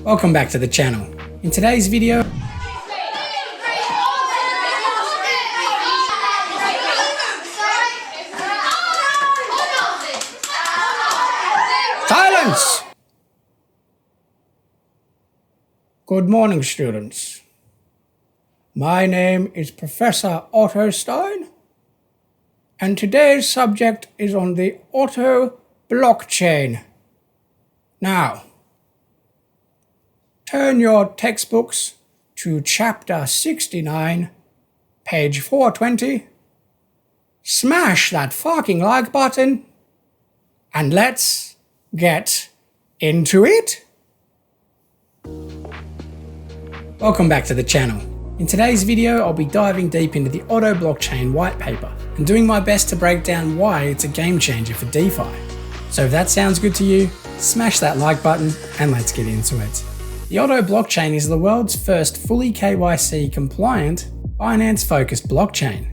Welcome back to the channel. In today's video, silence! Good morning, students. My name is Professor OttoStein, and today's subject is on the Otto Blockchain. Now, turn your textbooks to chapter 69, page 420, smash that fucking like button, and let's get into it. Welcome back to the channel. In today's video, I'll be diving deep into the Otto Blockchain Whitepaper and doing my best to break down why it's a game changer for DeFi. So if that sounds good to you, smash that like button and let's get into it. The Otto Blockchain is the world's first fully KYC compliant, finance-focused blockchain.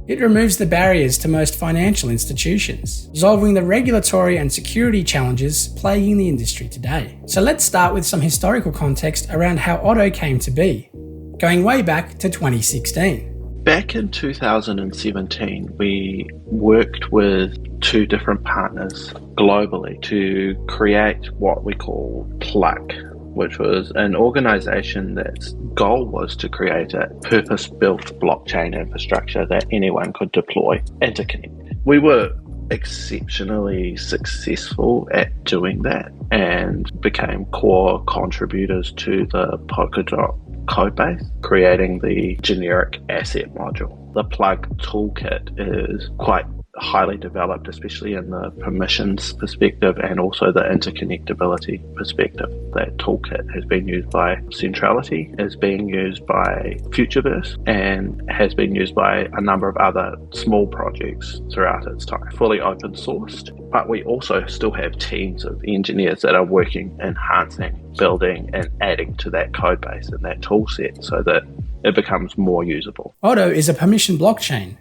It removes the barriers to most financial institutions, resolving the regulatory and security challenges plaguing the industry today. So let's start with some historical context around how Otto came to be, going way back to 2016. Back in 2017, we worked with two different partners globally to create what we call Plug, which was an organization that's goal was to create a purpose-built blockchain infrastructure that anyone could deploy and to connect. We were exceptionally successful at doing that and became core contributors to the Polkadot codebase, creating the generic asset module. The Plug toolkit is quite highly developed, especially in the permissions perspective and also the interconnectability perspective. That toolkit has been used by Centrality, is being used by Futureverse, and has been used by a number of other small projects throughout its time. Fully open sourced, but we also still have teams of engineers that are working, enhancing, building, and adding to that code base and that tool set so that it becomes more usable. Otto is a permission blockchain,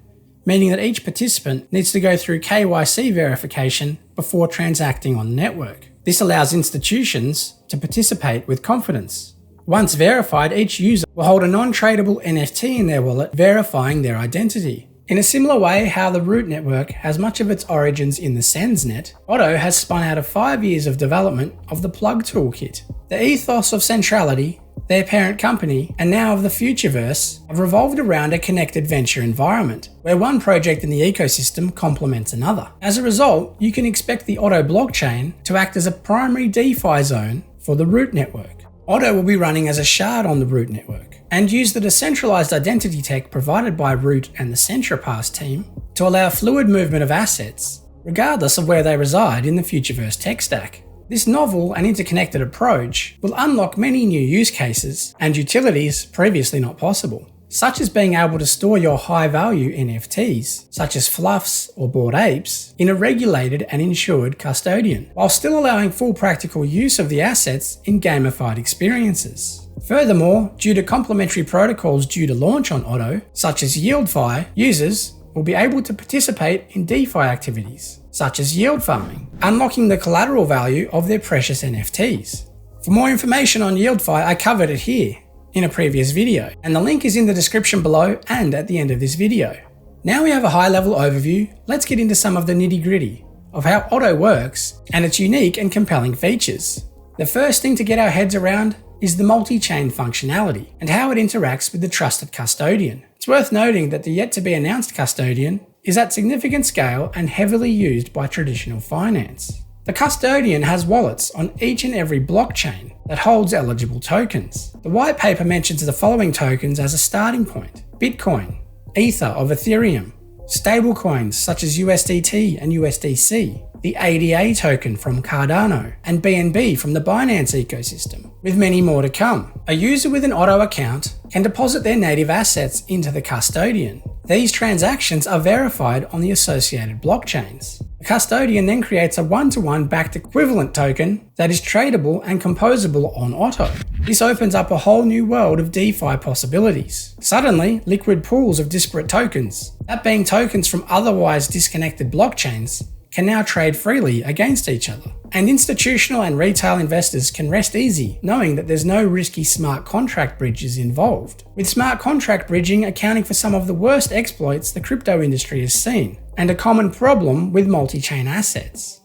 meaning that each participant needs to go through KYC verification before transacting on the network. This allows institutions to participate with confidence. Once verified, each user will hold a non-tradable NFT in their wallet, verifying their identity. In a similar way how the root network has much of its origins in the SensNet, Otto has spun out of 5 years of development of the Plug toolkit. The ethos of centrality, their parent company, and now of the Futureverse, have revolved around a connected venture environment, where one project in the ecosystem complements another. As a result, you can expect the Otto blockchain to act as a primary DeFi zone for the root network. Otto will be running as a shard on the root network, and use the decentralized identity tech provided by Root and the CentraPass team to allow fluid movement of assets, regardless of where they reside in the Futureverse tech stack. This novel and interconnected approach will unlock many new use cases and utilities previously not possible, such as being able to store your high-value NFTs, such as fluffs or bored apes, in a regulated and insured custodian, while still allowing full practical use of the assets in gamified experiences. Furthermore, due to complementary protocols due to launch on Otto, such as YieldFi, users will be able to participate in DeFi activities, such as yield farming, unlocking the collateral value of their precious NFTs. For more information on YieldFi, I covered it here in a previous video, and the link is in the description below and at the end of this video. Now we have a high-level overview, let's get into some of the nitty-gritty of how Otto works and its unique and compelling features. The first thing to get our heads around is the multi-chain functionality and how it interacts with the trusted custodian. It's worth noting that the yet-to-be-announced custodian is at significant scale and heavily used by traditional finance. The custodian has wallets on each and every blockchain that holds eligible tokens. The white paper mentions the following tokens as a starting point: Bitcoin, Ether of Ethereum, stablecoins such as USDT and USDC, the ADA token from Cardano, and BNB from the Binance ecosystem, with many more to come. A user with an Otto account can deposit their native assets into the custodian. These transactions are verified on the associated blockchains. The custodian then creates a one-to-one backed equivalent token that is tradable and composable on Otto. This opens up a whole new world of DeFi possibilities. Suddenly, liquid pools of disparate tokens, that being tokens from otherwise disconnected blockchains, can now trade freely against each other. And institutional and retail investors can rest easy knowing that there's no risky smart contract bridges involved, with smart contract bridging accounting for some of the worst exploits the crypto industry has seen, and a common problem with multi-chain assets.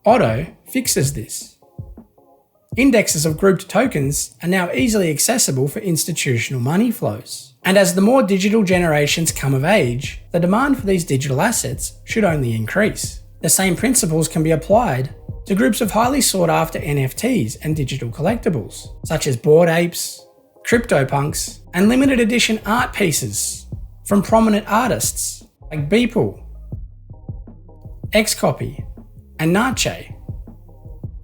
Otto fixes this. Indexes of grouped tokens are now easily accessible for institutional money flows. And as the more digital generations come of age, the demand for these digital assets should only increase. The same principles can be applied to groups of highly sought after NFTs and digital collectibles, such as Bored Apes, CryptoPunks, and limited edition art pieces from prominent artists like Beeple, Xcopy, and Nache,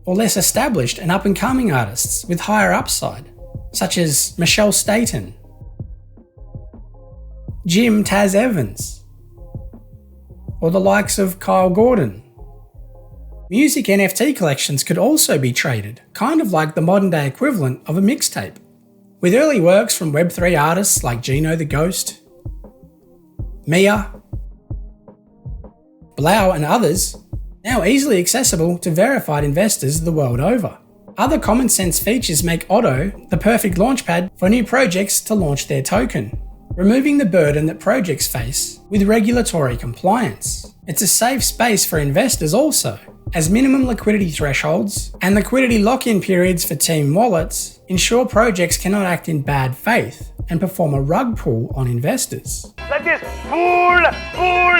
or less established and up-and-coming artists with higher upside, such as Michelle Staten, Jim Taz Evans, or the likes of Kyle Gordon. Music NFT collections could also be traded, kind of like the modern-day equivalent of a mixtape, with early works from Web3 artists like Gino the Ghost, Mia, Blau, and others, now easily accessible to verified investors the world over. Other common sense features make Otto the perfect launchpad for new projects to launch their token, removing the burden that projects face with regulatory compliance. It's a safe space for investors also, as minimum liquidity thresholds and liquidity lock-in periods for team wallets ensure projects cannot act in bad faith and perform a rug pull on investors. Like this, pull!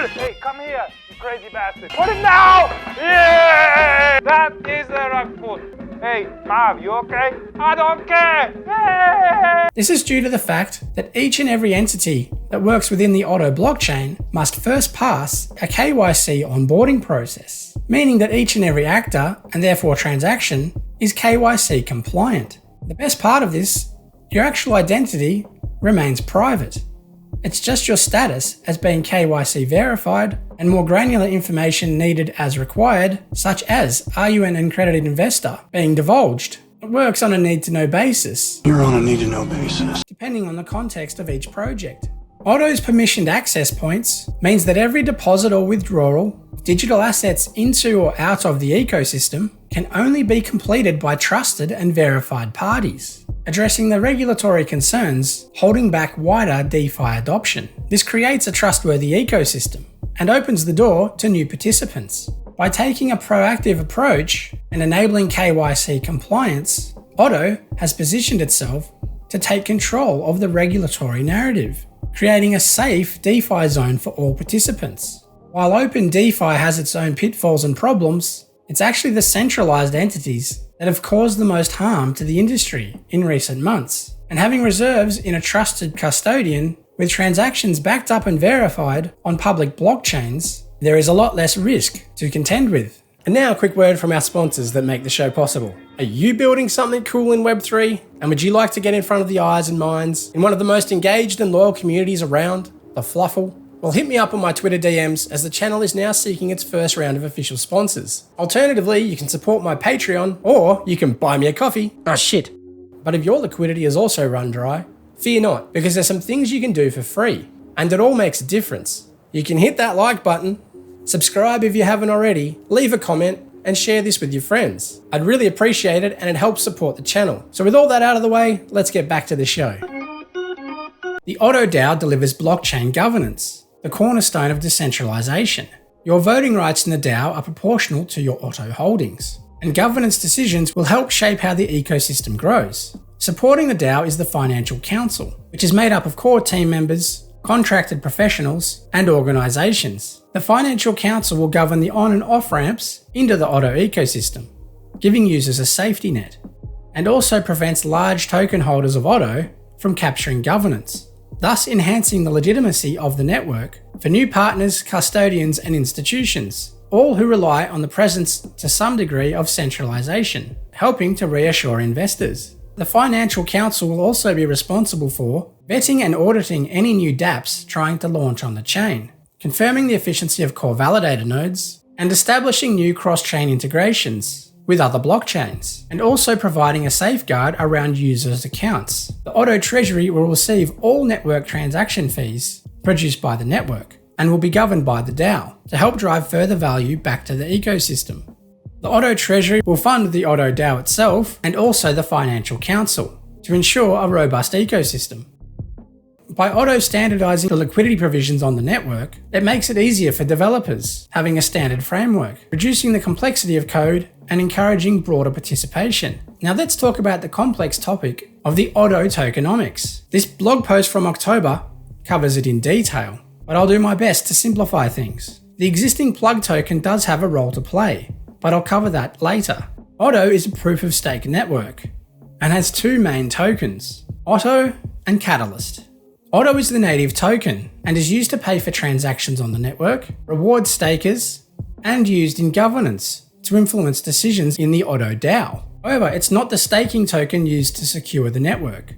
Hey, come here, you crazy bastard. Put it now! Yeah! That is a rug pull. Hey, Mav, you okay? I don't care! Hey! This is due to the fact that each and every entity that works within the Otto blockchain must first pass a KYC onboarding process, meaning that each and every actor, and therefore transaction, is KYC compliant. The best part of this, your actual identity remains private. It's just your status as being KYC verified, and more granular information needed as required, such as are you an accredited investor, being divulged. It works on a need-to-know basis. You're on a need-to-know basis. Depending on the context of each project. Otto's permissioned access points means that every deposit or withdrawal of digital assets into or out of the ecosystem can only be completed by trusted and verified parties, addressing the regulatory concerns holding back wider DeFi adoption. This creates a trustworthy ecosystem and opens the door to new participants. By taking a proactive approach and enabling KYC compliance, Otto has positioned itself to take control of the regulatory narrative, creating a safe DeFi zone for all participants. While open DeFi has its own pitfalls and problems, it's actually the centralized entities that have caused the most harm to the industry in recent months. And having reserves in a trusted custodian with transactions backed up and verified on public blockchains, there is a lot less risk to contend with. And now a quick word from our sponsors that make the show possible. Are you building something cool in Web3? And would you like to get in front of the eyes and minds in one of the most engaged and loyal communities around, the Fluffle? Well, hit me up on my Twitter DMs, as the channel is now seeking its first round of official sponsors. Alternatively, you can support my Patreon, or you can buy me a coffee. Oh shit. But if your liquidity is also run dry, fear not, because there's some things you can do for free, and it all makes a difference. You can hit that like button, subscribe if you haven't already, leave a comment, and share this with your friends. I'd really appreciate it, and it helps support the channel. So with all that out of the way, let's get back to the show. The Otto DAO delivers blockchain governance, the cornerstone of decentralization. Your voting rights in the DAO are proportional to your Otto holdings, and governance decisions will help shape how the ecosystem grows. Supporting the DAO is the Financial Council, which is made up of core team members, contracted professionals, and organizations. The Financial Council will govern the on and off ramps into the Otto ecosystem, giving users a safety net, and also prevents large token holders of Otto from capturing governance, thus enhancing the legitimacy of the network for new partners, custodians, and institutions, all who rely on the presence to some degree of centralization, helping to reassure investors. The Financial Council will also be responsible for vetting and auditing any new dApps trying to launch on the chain, confirming the efficiency of core validator nodes, and establishing new cross-chain integrations with other blockchains, and also providing a safeguard around users' accounts. The Otto Treasury will receive all network transaction fees produced by the network, and will be governed by the DAO to help drive further value back to the ecosystem. The Otto Treasury will fund the Otto DAO itself and also the Financial Council to ensure a robust ecosystem. By Otto standardizing the liquidity provisions on the network, it makes it easier for developers, having a standard framework, reducing the complexity of code and encouraging broader participation. Now let's talk about the complex topic of the Otto Tokenomics. This blog post from October covers it in detail, but I'll do my best to simplify things. The existing plug token does have a role to play, but I'll cover that later. Otto is a proof of stake network and has two main tokens, Otto and Catalyst. Otto is the native token and is used to pay for transactions on the network, reward stakers, and used in governance to influence decisions in the Otto DAO. However, it's not the staking token used to secure the network.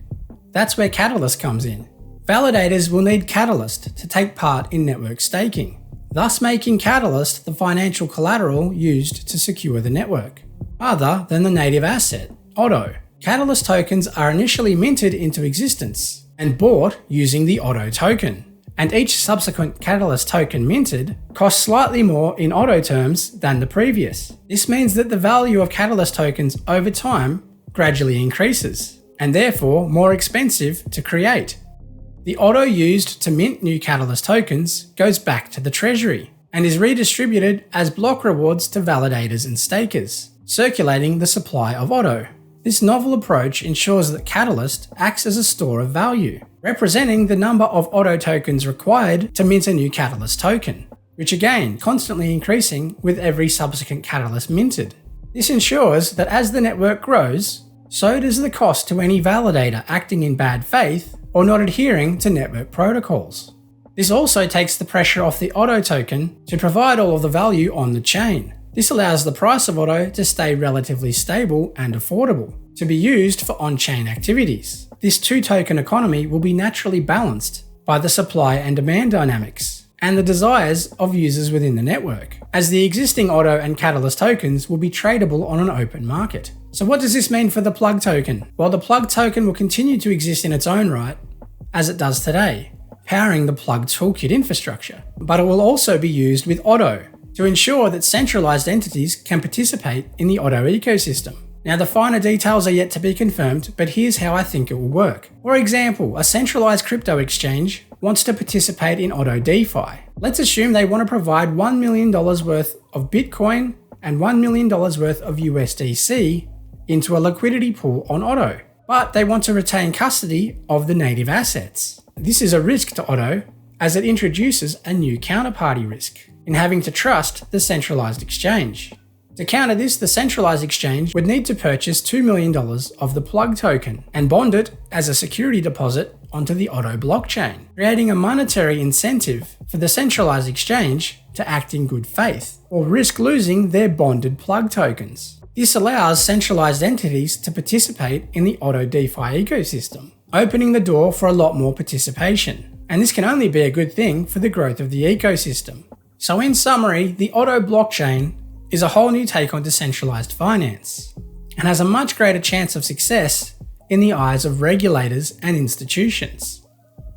That's where Catalyst comes in. Validators will need Catalyst to take part in network staking, thus making Catalyst the financial collateral used to secure the network, other than the native asset, Otto. Catalyst tokens are initially minted into existence and bought using the Otto token, and each subsequent Catalyst token minted costs slightly more in Otto terms than the previous. This means that the value of Catalyst tokens over time gradually increases, and therefore more expensive to create. The Otto used to mint new Catalyst tokens goes back to the treasury and is redistributed as block rewards to validators and stakers, circulating the supply of Otto. This novel approach ensures that Catalyst acts as a store of value, representing the number of Otto tokens required to mint a new Catalyst token, which again constantly increasing with every subsequent Catalyst minted. This ensures that as the network grows, so does the cost to any validator acting in bad faith or not adhering to network protocols. This also takes the pressure off the Otto token to provide all of the value on the chain. This allows the price of Otto to stay relatively stable and affordable, to be used for on-chain activities. This two-token economy will be naturally balanced by the supply and demand dynamics and the desires of users within the network, as the existing Otto and Catalyst tokens will be tradable on an open market. So what does this mean for the plug token? Well, the plug token will continue to exist in its own right, as it does today, powering the plug toolkit infrastructure, but it will also be used with Otto to ensure that centralized entities can participate in the Otto ecosystem. Now, the finer details are yet to be confirmed, but here's how I think it will work. For example, a centralized crypto exchange wants to participate in Otto DeFi. Let's assume they want to provide $1 million worth of Bitcoin and $1 million worth of USDC into a liquidity pool on Otto, but they want to retain custody of the native assets. This is a risk to Otto, as it introduces a new counterparty risk in having to trust the centralized exchange. To counter this, the centralized exchange would need to purchase $2 million of the plug token and bond it as a security deposit onto the Otto blockchain, creating a monetary incentive for the centralized exchange to act in good faith or risk losing their bonded plug tokens. This allows centralized entities to participate in the Otto DeFi ecosystem, opening the door for a lot more participation. And this can only be a good thing for the growth of the ecosystem. So in summary, the Otto blockchain is a whole new take on decentralized finance and has a much greater chance of success in the eyes of regulators and institutions.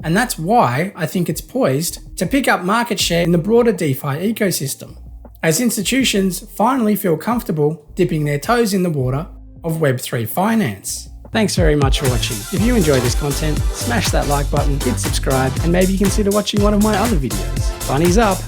And that's why I think it's poised to pick up market share in the broader DeFi ecosystem, as institutions finally feel comfortable dipping their toes in the water of Web3 finance. Thanks very much for watching. If you enjoy this content, smash that like button, hit subscribe, and maybe consider watching one of my other videos. Bunnies up!